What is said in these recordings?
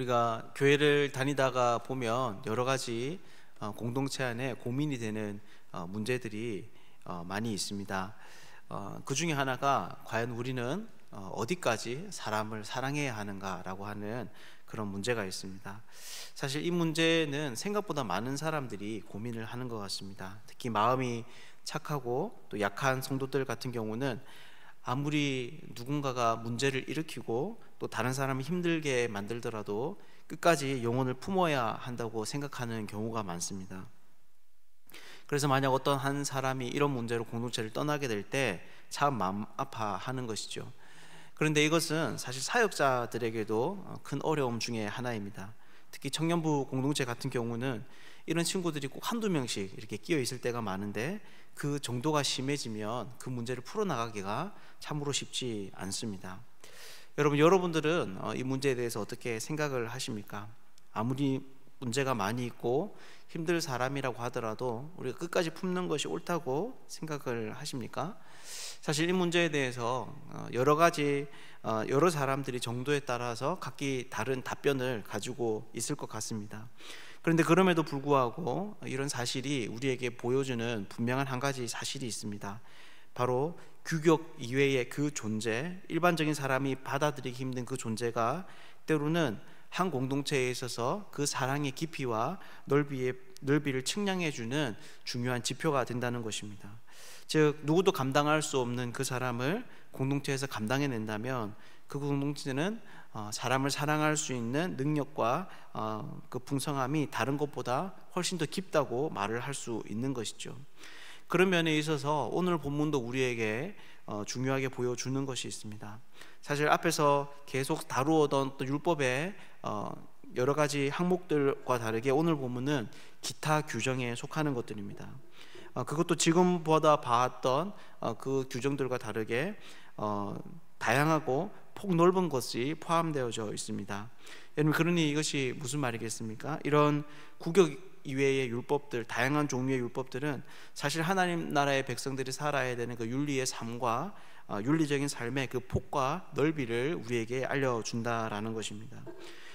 우리가 교회를 다니다가 보면 여러 가지 공동체 안에 고민이 되는 문제들이 많이 있습니다. 그 중에 하나가 과연 우리는 어디까지 사람을 사랑해야 하는가라고 하는 그런 문제가 있습니다. 사실 이 문제는 생각보다 많은 사람들이 고민을 하는 것 같습니다. 특히 마음이 착하고 또 약한 성도들 같은 경우는 아무리 누군가가 문제를 일으키고 또 다른 사람을 힘들게 만들더라도 끝까지 영혼을 품어야 한다고 생각하는 경우가 많습니다. 그래서 만약 어떤 한 사람이 이런 문제로 공동체를 떠나게 될 때 참 마음 아파하는 것이죠. 그런데 이것은 사실 사역자들에게도 큰 어려움 중에 하나입니다. 특히 청년부 공동체 같은 경우는 이런 친구들이 꼭 한두 명씩 이렇게 끼어 있을 때가 많은데 그 정도가 심해지면 그 문제를 풀어나가기가 참으로 쉽지 않습니다. 여러분들은 이 문제에 대해서 어떻게 생각을 하십니까? 아무리 문제가 많이 있고 힘들 사람이라고 하더라도 우리가 끝까지 품는 것이 옳다고 생각을 하십니까? 사실 이 문제에 대해서 여러 사람들이 정도에 따라서 각기 다른 답변을 가지고 있을 것 같습니다. 그런데 그럼에도 불구하고 이런 사실이 우리에게 보여주는 분명한 한 가지 사실이 있습니다. 바로 규격 이외의 그 존재, 일반적인 사람이 받아들이기 힘든 그 존재가 때로는 한 공동체에 있어서 그 사랑의 깊이와 넓이를 측량해주는 중요한 지표가 된다는 것입니다. 즉 누구도 감당할 수 없는 그 사람을 공동체에서 감당해낸다면 그 공동체는 사람을 사랑할 수 있는 능력과 그 풍성함이 다른 것보다 훨씬 더 깊다고 말을 할 수 있는 것이죠. 그런 면에 있어서 오늘 본문도 우리에게 중요하게 보여주는 것이 있습니다. 사실 앞에서 계속 다루었던 또 율법의 여러 가지 항목들과 다르게 오늘 본문은 기타 규정에 속하는 것들입니다. 그것도 지금보다 봤던 그 규정들과 다르게 다양하고 폭넓은 것이 포함되어져 있습니다. 여러분, 그러니 이것이 무슨 말이겠습니까? 이런 구격 이외의 율법들, 다양한 종류의 율법들은 사실 하나님 나라의 백성들이 살아야 되는 그 윤리의 삶과 윤리적인 삶의 그 폭과 넓이를 우리에게 알려준다라는 것입니다.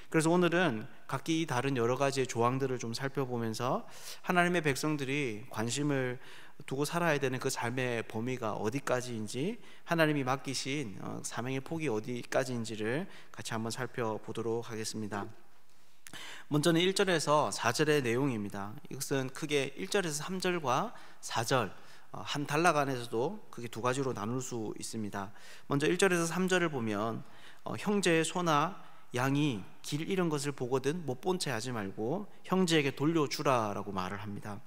그래서 오늘은 각기 다른 여러 가지의 조항들을 좀 살펴보면서 하나님의 백성들이 관심을 두고 살아야 되는 그 삶의 범위가 어디까지인지, 하나님이 맡기신 사명의 폭이 어디까지인지를 같이 한번 살펴보도록 하겠습니다. 먼저는 1절에서 4절의 내용입니다. 이것은 크게 1절에서 3절과 4절 한 단락 안에서도 크게 두 가지로 나눌 수 있습니다. 먼저 1절에서 3절을 보면 형제의 소나 양이 길 잃은 것을 보거든 못 본 채 하지 말고 형제에게 돌려주라라고 말을 합니다.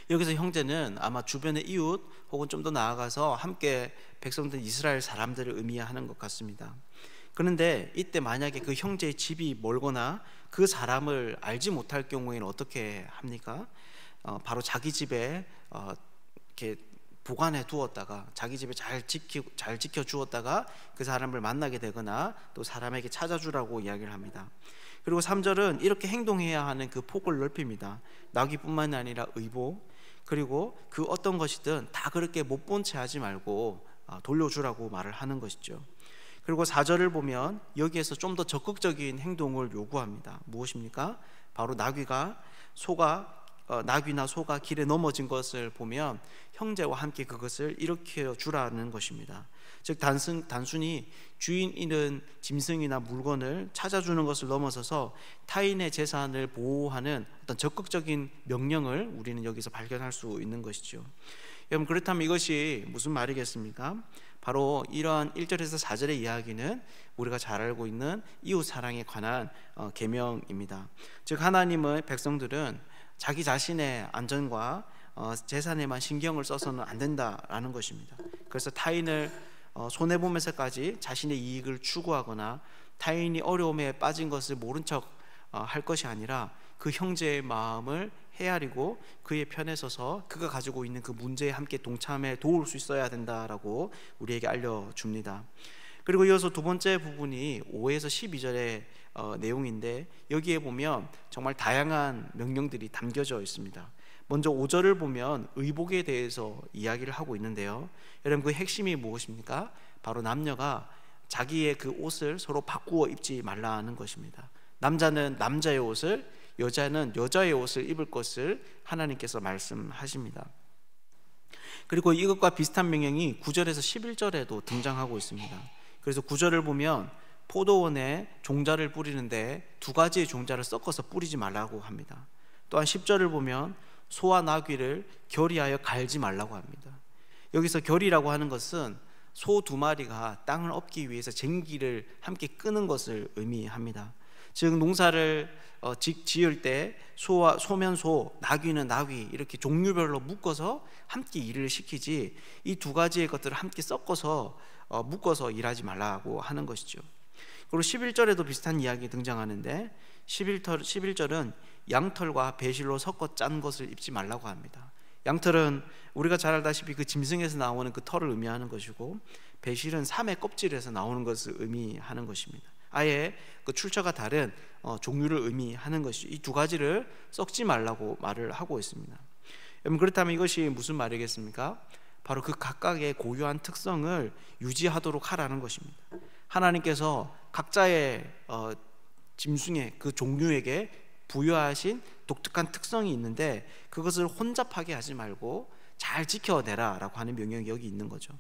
여기서 형제는 아마 주변의 이웃 혹은 좀 더 나아가서 함께 백성들 이스라엘 사람들을 의미하는 것 같습니다. 그런데 이때 만약에 그 형제의 집이 멀거나 그 사람을 알지 못할 경우에는 어떻게 합니까? 바로 자기 집에 이렇게 보관해 두었다가 자기 집에 잘 지켜 주었다가 그 사람을 만나게 되거나 또 사람에게 찾아주라고 이야기를 합니다. 그리고 3절은 이렇게 행동해야 하는 그 폭을 넓힙니다. 나귀뿐만 아니라 의복, 그리고 그 어떤 것이든 다 그렇게 못 본 채 하지 말고 돌려주라고 말을 하는 것이죠. 그리고 4절을 보면 여기에서 좀 더 적극적인 행동을 요구합니다. 무엇입니까? 바로 나귀나 소가 길에 넘어진 것을 보면 형제와 함께 그것을 일으켜 주라는 것입니다. 즉 단순히 주인 잃은 짐승이나 물건을 찾아주는 것을 넘어서서 타인의 재산을 보호하는 어떤 적극적인 명령을 우리는 여기서 발견할 수 있는 것이죠. 여러분, 그렇다면 이것이 무슨 말이겠습니까? 바로 이러한 1절에서 4절의 이야기는 우리가 잘 알고 있는 이웃 사랑에 관한 계명입니다. 즉 하나님의 백성들은 자기 자신의 안전과 재산에만 신경을 써서는 안 된다라는 것입니다. 그래서 타인을 손해보면서까지 자신의 이익을 추구하거나 타인이 어려움에 빠진 것을 모른 척 할 것이 아니라 그 형제의 마음을 헤아리고 그의 편에 서서 그가 가지고 있는 그 문제에 함께 동참해 도울 수 있어야 된다라고 우리에게 알려줍니다. 그리고 이어서 두 번째 부분이 5에서 12절의 내용인데 여기에 보면 정말 다양한 명령들이 담겨져 있습니다. 먼저 5절을 보면 의복에 대해서 이야기를 하고 있는데요. 여러분, 그 핵심이 무엇입니까? 바로 남녀가 자기의 그 옷을 서로 바꾸어 입지 말라는 것입니다. 남자는 남자의 옷을, 여자는 여자의 옷을 입을 것을 하나님께서 말씀하십니다. 그리고 이것과 비슷한 명령이 9절에서 11절에도 등장하고 있습니다. 그래서 9절을 보면 포도원에 종자를 뿌리는데 두 가지의 종자를 섞어서 뿌리지 말라고 합니다. 또한 10절을 보면 소와 나귀를 결의하여 갈지 말라고 합니다. 여기서 결의라고 하는 것은 소 두 마리가 땅을 업기 위해서 쟁기를 함께 끄는 것을 의미합니다. 즉 농사를 지을 때 소면 소, 나귀는 나귀 이렇게 종류별로 묶어서 함께 일을 시키지 이 두 가지의 것들을 함께 섞어서 묶어서 일하지 말라고 하는 것이죠. 그리고 11절에도 비슷한 이야기 등장하는데 11절은 양털과 배실로 섞어 짠 것을 입지 말라고 합니다. 양털은 우리가 잘 알다시피 그 짐승에서 나오는 그 털을 의미하는 것이고, 배실은 삼의 껍질에서 나오는 것을 의미하는 것입니다. 아예 그 출처가 다른 종류를 의미하는 것이죠. 이 두 가지를 섞지 말라고 말을 하고 있습니다. 여러분, 그렇다면 이것이 무슨 말이겠습니까? 바로 그 각각의 고유한 특성을 유지하도록 하라는 것입니다. 하나님께서 각자의 짐승의 그 종류에게 부여하신 독특한 특성이 있는데 그것을 혼잡하게 하지 말고 잘 지켜내라 라고 하는 명령이 여기 있는 거죠.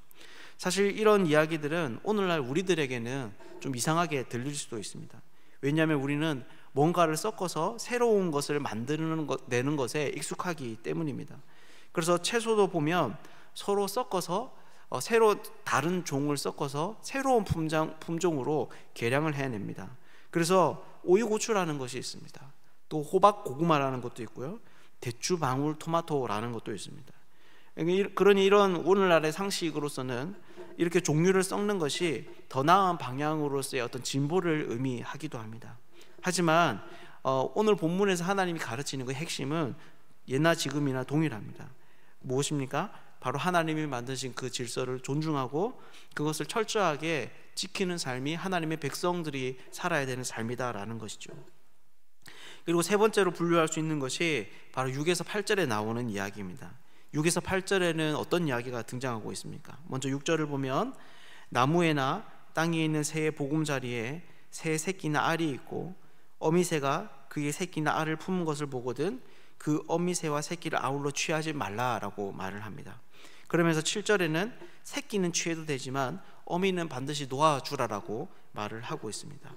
사실 이런 이야기들은 오늘날 우리들에게는 좀 이상하게 들릴 수도 있습니다. 왜냐하면 우리는 뭔가를 섞어서 새로운 것을 내는 것에 익숙하기 때문입니다. 그래서 채소도 보면 서로 섞어서 새로 다른 종을 섞어서 새로운 품종으로 개량을 해냅니다. 그래서 오이고추라는 것이 있습니다. 또 호박 고구마라는 것도 있고요, 대추 방울 토마토라는 것도 있습니다. 그러니 이런 오늘날의 상식으로서는 이렇게 종류를 섞는 것이 더 나은 방향으로서의 어떤 진보를 의미하기도 합니다. 하지만 오늘 본문에서 하나님이 가르치는 그 핵심은 예나 지금이나 동일합니다. 무엇입니까? 바로 하나님이 만드신 그 질서를 존중하고 그것을 철저하게 지키는 삶이 하나님의 백성들이 살아야 되는 삶이다라는 것이죠. 그리고 세 번째로 분류할 수 있는 것이 바로 6에서 8절에 나오는 이야기입니다. 6에서 8절에는 어떤 이야기가 등장하고 있습니까? 먼저 6절을 보면 나무에나 땅에 있는 새의 보금자리에 새 새끼나 알이 있고 어미새가 그의 새끼나 알을 품은 것을 보거든 그 어미새와 새끼를 아울러 취하지 말라라고 말을 합니다. 그러면서 7절에는 새끼는 취해도 되지만 어미는 반드시 놓아주라라고 말을 하고 있습니다.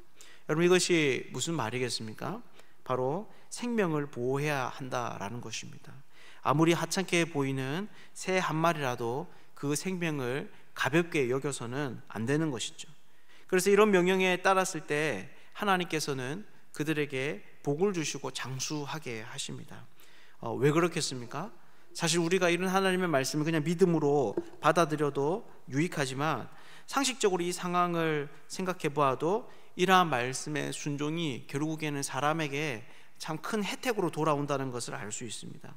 여러분, 이것이 무슨 말이겠습니까? 바로 생명을 보호해야 한다라는 것입니다. 아무리 하찮게 보이는 새 한 마리라도 그 생명을 가볍게 여겨서는 안 되는 것이죠. 그래서 이런 명령에 따랐을 때 하나님께서는 그들에게 복을 주시고 장수하게 하십니다. 왜 그렇겠습니까? 사실 우리가 이런 하나님의 말씀을 그냥 믿음으로 받아들여도 유익하지만 상식적으로 이 상황을 생각해 보아도 이러한 말씀의 순종이 결국에는 사람에게 참 큰 혜택으로 돌아온다는 것을 알 수 있습니다.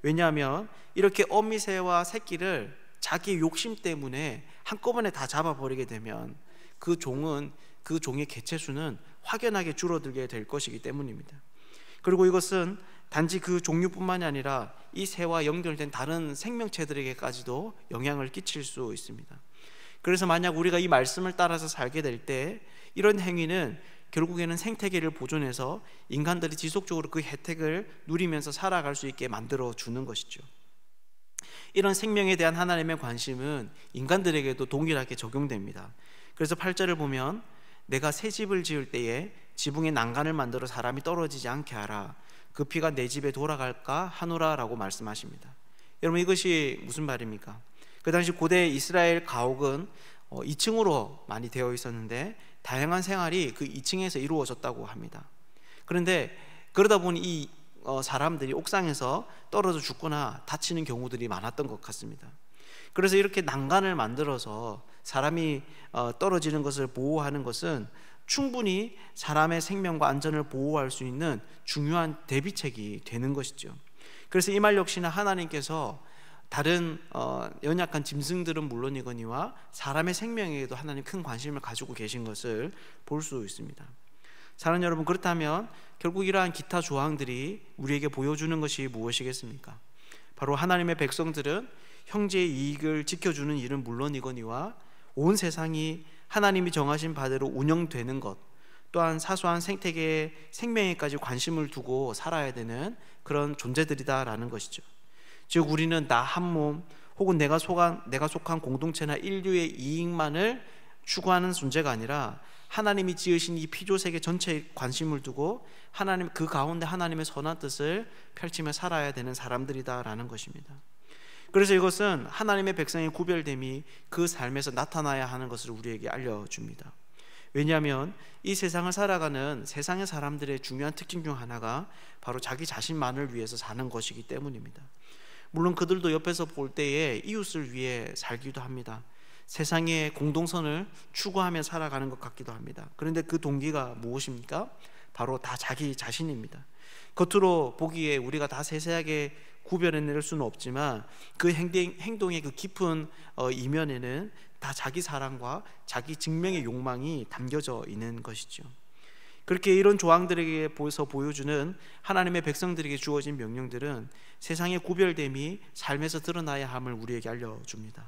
왜냐하면 이렇게 어미새와 새끼를 자기 욕심 때문에 한꺼번에 다 잡아버리게 되면 그 종의 개체수는 확연하게 줄어들게 될 것이기 때문입니다. 그리고 이것은 단지 그 종류뿐만이 아니라 이 새와 연결된 다른 생명체들에게까지도 영향을 끼칠 수 있습니다. 그래서 만약 우리가 이 말씀을 따라서 살게 될 때 이런 행위는 결국에는 생태계를 보존해서 인간들이 지속적으로 그 혜택을 누리면서 살아갈 수 있게 만들어 주는 것이죠. 이런 생명에 대한 하나님의 관심은 인간들에게도 동일하게 적용됩니다. 그래서 8절을 보면 내가 새 집을 지을 때에 지붕에 난간을 만들어 사람이 떨어지지 않게 하라. 그 피가 내 집에 돌아갈까 하노라 라고 말씀하십니다. 여러분, 이것이 무슨 말입니까? 그 당시 고대 이스라엘 가옥은 2층으로 많이 되어 있었는데 다양한 생활이 그 2층에서 이루어졌다고 합니다. 그런데 그러다 보니 이 사람들이 옥상에서 떨어져 죽거나 다치는 경우들이 많았던 것 같습니다. 그래서 이렇게 난간을 만들어서 사람이 떨어지는 것을 보호하는 것은 충분히 사람의 생명과 안전을 보호할 수 있는 중요한 대비책이 되는 것이죠. 그래서 이 말 역시나 하나님께서 다른 연약한 짐승들은 물론이거니와 사람의 생명에게도 하나님 큰 관심을 가지고 계신 것을 볼 수 있습니다. 사랑하는 여러분, 그렇다면 결국 이러한 기타 조항들이 우리에게 보여주는 것이 무엇이겠습니까? 바로 하나님의 백성들은 형제의 이익을 지켜주는 일은 물론이거니와 온 세상이 하나님이 정하신 바대로 운영되는 것, 또한 사소한 생태계의 생명에까지 관심을 두고 살아야 되는 그런 존재들이다라는 것이죠. 즉 우리는 나 한 몸 혹은 내가 속한 공동체나 인류의 이익만을 추구하는 존재가 아니라 하나님이 지으신 이 피조세계 전체에 관심을 두고 하나님 그 가운데 하나님의 선한 뜻을 펼치며 살아야 되는 사람들이다라는 것입니다. 그래서 이것은 하나님의 백성의 구별됨이 그 삶에서 나타나야 하는 것을 우리에게 알려줍니다. 왜냐하면 이 세상을 살아가는 세상의 사람들의 중요한 특징 중 하나가 바로 자기 자신만을 위해서 사는 것이기 때문입니다. 물론 그들도 옆에서 볼 때에 이웃을 위해 살기도 합니다. 세상의 공동선을 추구하며 살아가는 것 같기도 합니다. 그런데 그 동기가 무엇입니까? 바로 다 자기 자신입니다. 겉으로 보기에 우리가 다 세세하게 구별해낼 수는 없지만 그 행동의 그 깊은 이면에는 다 자기 사랑과 자기 증명의 욕망이 담겨져 있는 것이죠. 그렇게 이런 조항들에게 보여주는 하나님의 백성들에게 주어진 명령들은 세상의 구별됨이 삶에서 드러나야 함을 우리에게 알려줍니다.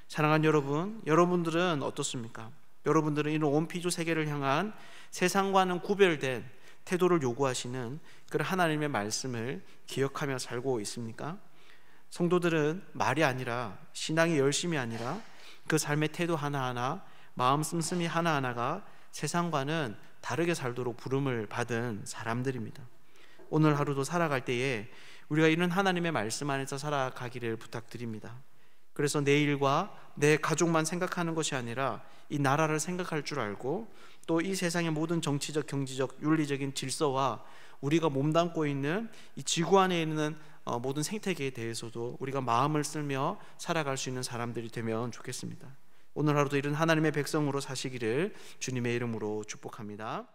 사랑하는 여러분, 여러분들은 어떻습니까? 여러분들은 이런 온 피조 세계를 향한 세상과는 구별된 태도를 요구하시는 그런 하나님의 말씀을 기억하며 살고 있습니까? 성도들은 말이 아니라, 신앙의 열심이 아니라 그 삶의 태도 하나하나, 마음 씀씀이 하나하나가 세상과는 다르게 살도록 부름을 받은 사람들입니다. 오늘 하루도 살아갈 때에 우리가 이런 하나님의 말씀 안에서 살아가기를 부탁드립니다. 그래서 내 일과 내 가족만 생각하는 것이 아니라 이 나라를 생각할 줄 알고 또 이 세상의 모든 정치적, 경제적, 윤리적인 질서와 우리가 몸담고 있는 이 지구 안에 있는 모든 생태계에 대해서도 우리가 마음을 쓸며 살아갈 수 있는 사람들이 되면 좋겠습니다. 오늘 하루도 이런 하나님의 백성으로 사시기를 주님의 이름으로 축복합니다.